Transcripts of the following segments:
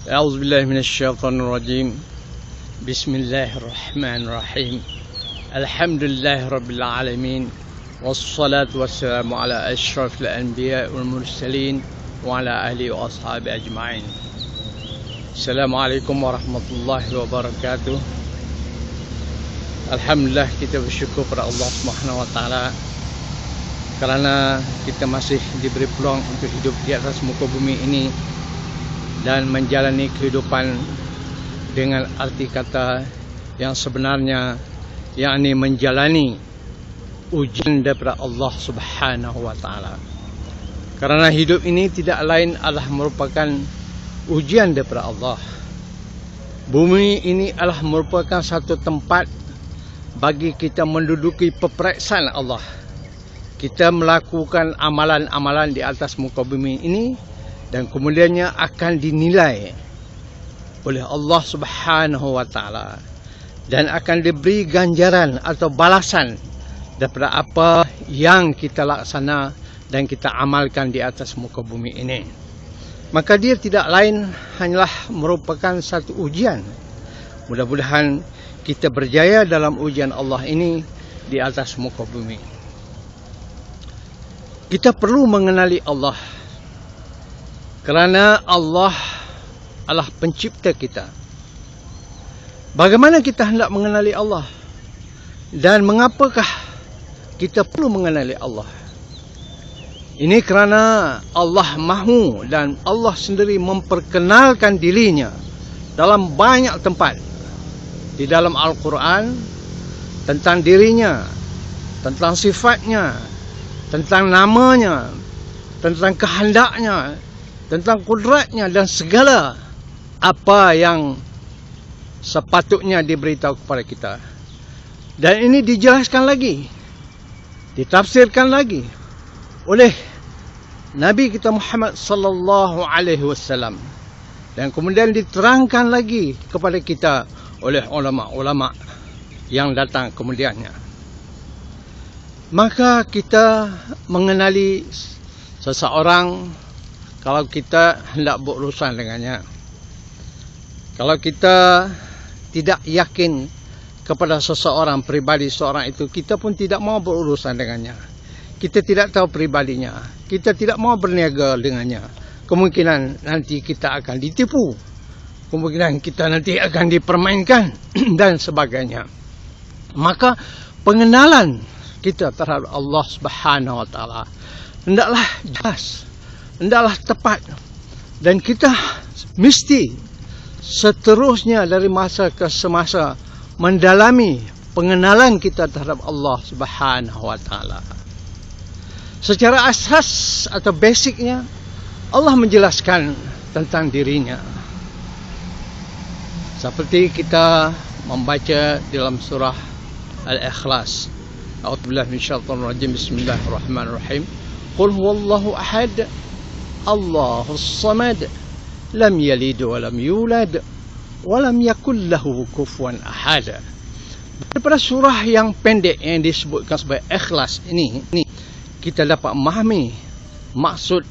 A'udzubillahi minasyaitonirrajim. Bismillahirrahmanirrahim. Alhamdulillahirabbil alamin. Wassalatu wassalamu ala asyrafil anbiya wal mursalin wa ala alihi wa ashabi ajma'in. Assalamualaikum warahmatullahi wabarakatuh. Alhamdulillah, kita bersyukur pada Allah Subhanahu wa taala kerana kita masih diberi peluang untuk hidup di atas muka bumi ini dan menjalani kehidupan dengan arti kata yang sebenarnya, yakni menjalani ujian daripada Allah Subhanahu wa taala. Kerana hidup ini tidak lain adalah merupakan ujian daripada Allah. Bumi ini adalah merupakan satu tempat bagi kita menduduki peperiksaan Allah. Kita melakukan amalan-amalan di atas muka bumi ini dan kemudiannya akan dinilai oleh Allah Subhanahu wa taala dan akan diberi ganjaran atau balasan daripada apa yang kita laksana dan kita amalkan di atas muka bumi ini. Maka dia tidak lain hanyalah merupakan satu ujian. Mudah-mudahan kita berjaya dalam ujian Allah ini di atas muka bumi. Kita perlu mengenali Allah kerana Allah adalah pencipta kita. Bagaimana kita hendak mengenali Allah? Dan mengapakah kita perlu mengenali Allah? Ini kerana Allah mahu dan Allah sendiri memperkenalkan dirinya dalam banyak tempat. Di dalam Al-Quran, tentang dirinya, tentang sifatnya, tentang namanya, tentang kehendaknya, tentang kudratnya dan segala apa yang sepatutnya diberitahu kepada kita. Dan ini dijelaskan lagi, ditafsirkan lagi oleh Nabi kita Muhammad sallallahu alaihi wasallam dan kemudian diterangkan lagi kepada kita oleh ulama-ulama yang datang kemudiannya. Maka kita mengenali seseorang kalau kita hendak berurusan dengannya. Kalau kita tidak yakin kepada seseorang, pribadi seorang itu, kita pun tidak mau berurusan dengannya. Kita tidak tahu pribadinya, kita tidak mau berniaga dengannya. Kemungkinan nanti kita akan ditipu, kemungkinan kita nanti akan dipermainkan dan sebagainya. Maka pengenalan kita terhadap Allah Subhanahu wa taala hendaklah jelas, hendaklah tepat, dan kita mesti seterusnya dari masa ke semasa mendalami pengenalan kita terhadap Allah Subhanahu wa taala. Secara asas atau basicnya, Allah menjelaskan tentang dirinya. Seperti kita membaca dalam surah Al-Ikhlas. A'udzubillahi minasyaitonirrajim. Bismillahirrahmanirrahim. Qul huwallahu ahad. Allahus samad. Lam yalid wa lam yulad wa lam yakul lahu kufuwan ahad. Daripada surah yang pendek yang disebutkan sebagai Ikhlas ini kita dapat memahami maksud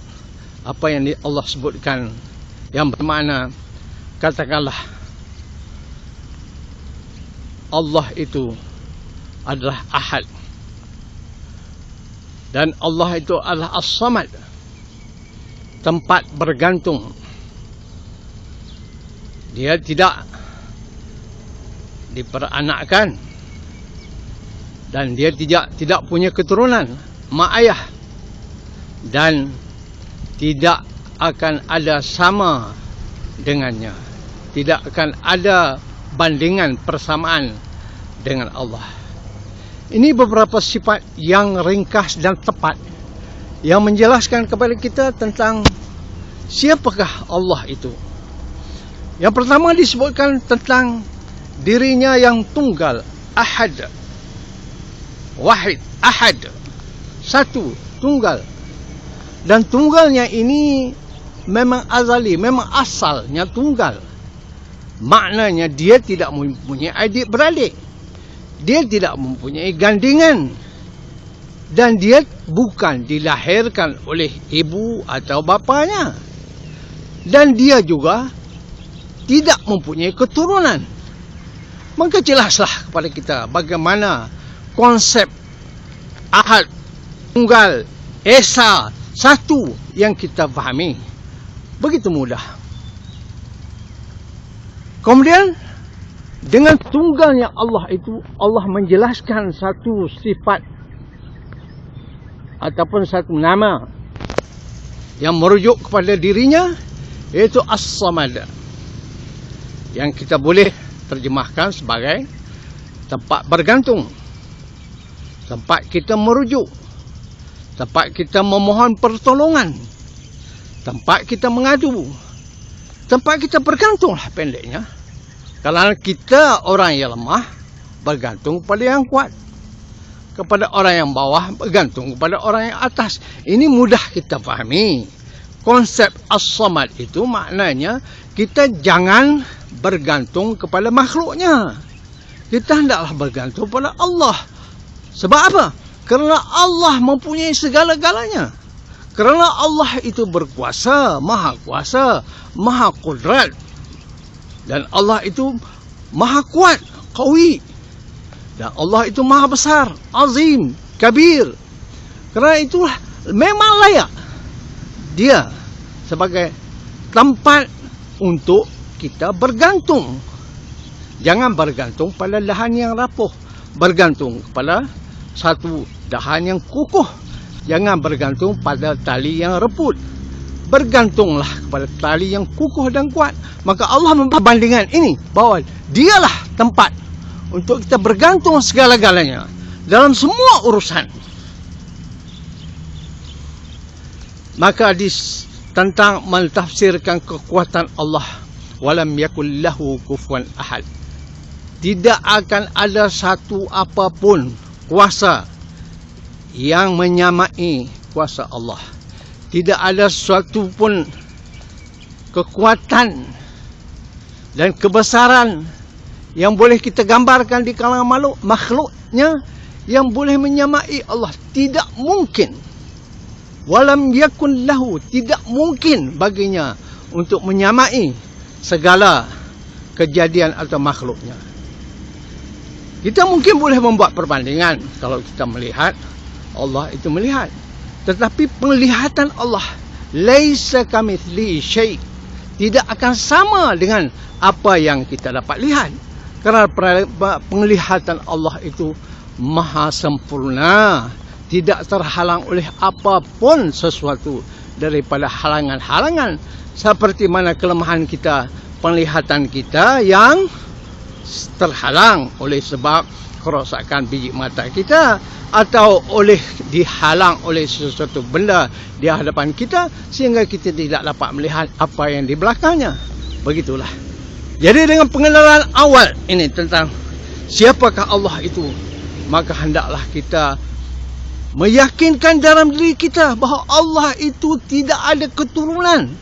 apa yang Allah sebutkan, yang bermakna, katakanlah Allah itu adalah ahad dan Allah itu adalah as-samad, tempat bergantung. Dia tidak diperanakkan dan dia tidak punya keturunan, mak ayah, dan tidak akan ada sama dengannya, tidak akan ada bandingan persamaan dengan Allah. Ini beberapa sifat yang ringkas dan tepat yang menjelaskan kepada kita tentang siapakah Allah itu. Yang pertama disebutkan tentang dirinya yang tunggal, ahad, wahid, ahad, satu, tunggal. Dan tunggalnya ini memang azali, memang asalnya tunggal. Maknanya dia tidak mempunyai adik-beradik, dia tidak mempunyai gandingan, dan dia bukan dilahirkan oleh ibu atau bapanya. Dan dia juga tidak mempunyai keturunan. Maka jelaslah kepada kita bagaimana konsep Ahad, Tunggal, Esa, Satu yang kita fahami. Begitu mudah. Kemudian dengan tunggalnya Allah itu, Allah menjelaskan satu sifat ataupun satu nama yang merujuk kepada dirinya, iaitu As-Samad, yang kita boleh terjemahkan sebagai tempat bergantung, tempat kita merujuk, tempat kita memohon pertolongan, tempat kita mengadu, tempat kita bergantunglah pendeknya. Kalau kita orang yang lemah, bergantung kepada yang kuat. Kepada orang yang bawah, bergantung kepada orang yang atas. Ini mudah kita fahami. Konsep As-Samad itu maknanya kita jangan bergantung kepada makhluknya. Kita hendaklah bergantung pada Allah. Sebab apa? Kerana Allah mempunyai segala-galanya. Kerana Allah itu berkuasa, maha kudrat. Dan Allah itu maha kuat, qawi. Dan Allah itu maha besar, azim, kabir. Kerana itulah memang layak dia sebagai tempat untuk kita bergantung. Jangan bergantung pada dahan yang rapuh. Bergantung kepada satu dahan yang kukuh. Jangan bergantung pada tali yang reput. Bergantunglah kepada tali yang kukuh dan kuat. Maka Allah memperbandingkan ini, bahawa dialah tempat untuk kita bergantung segala-galanya dalam semua urusan. Maka tentang mentafsirkan kekuatan Allah, walam yakul lahu kufuwan ahad, tidak akan ada satu apapun kuasa yang menyamai kuasa Allah. Tidak ada suatu pun kekuatan dan kebesaran yang boleh kita gambarkan di kalangan makhluknya yang boleh menyamai Allah. Tidak mungkin. Walam yakun lahu, tidak mungkin baginya untuk menyamai segala kejadian atau makhluknya. Kita mungkin boleh membuat perbandingan kalau kita melihat, Allah itu melihat. Tetapi penglihatan Allah, laisa kamitslihi syai', tidak akan sama dengan apa yang kita dapat lihat. Kerana penglihatan Allah itu maha sempurna, tidak terhalang oleh apapun sesuatu daripada halangan-halangan. Seperti mana kelemahan kita, penglihatan kita yang terhalang oleh sebab kerosakan biji mata kita, atau dihalang oleh sesuatu benda di hadapan kita, sehingga kita tidak dapat melihat apa yang di belakangnya. Begitulah. Jadi dengan pengenalan awal ini tentang siapakah Allah itu, maka hendaklah kita meyakinkan dalam diri kita bahawa Allah itu tidak ada keturunan.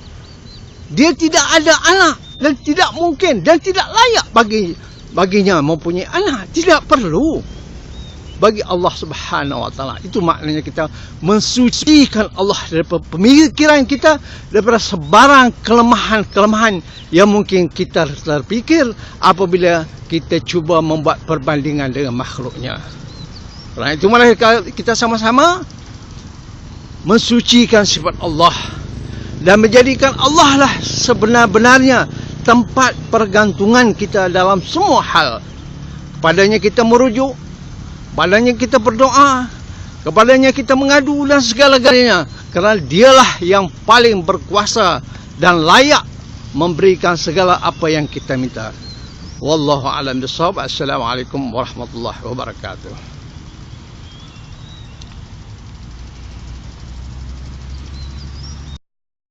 Dia tidak ada anak, dan tidak mungkin dan tidak layak baginya mempunyai anak. Tidak perlu bagi Allah Subhanahu wa taala. Itu maknanya kita mensucikan Allah daripada pemikiran kita, daripada sebarang kelemahan-kelemahan yang mungkin kita terpikir apabila kita cuba membuat perbandingan dengan makhluknya. Kerana itu malah kita sama-sama mensucikan sifat Allah dan menjadikan Allah lah sebenar-benarnya tempat pergantungan kita dalam semua hal. Kepadanya kita merujuk, kepadanya kita berdoa, kepadanya kita mengadu dan segala-galanya. Kerana dialah yang paling berkuasa dan layak memberikan segala apa yang kita minta. Wallahu a'lam bishawab. Assalamualaikum warahmatullahi wabarakatuh.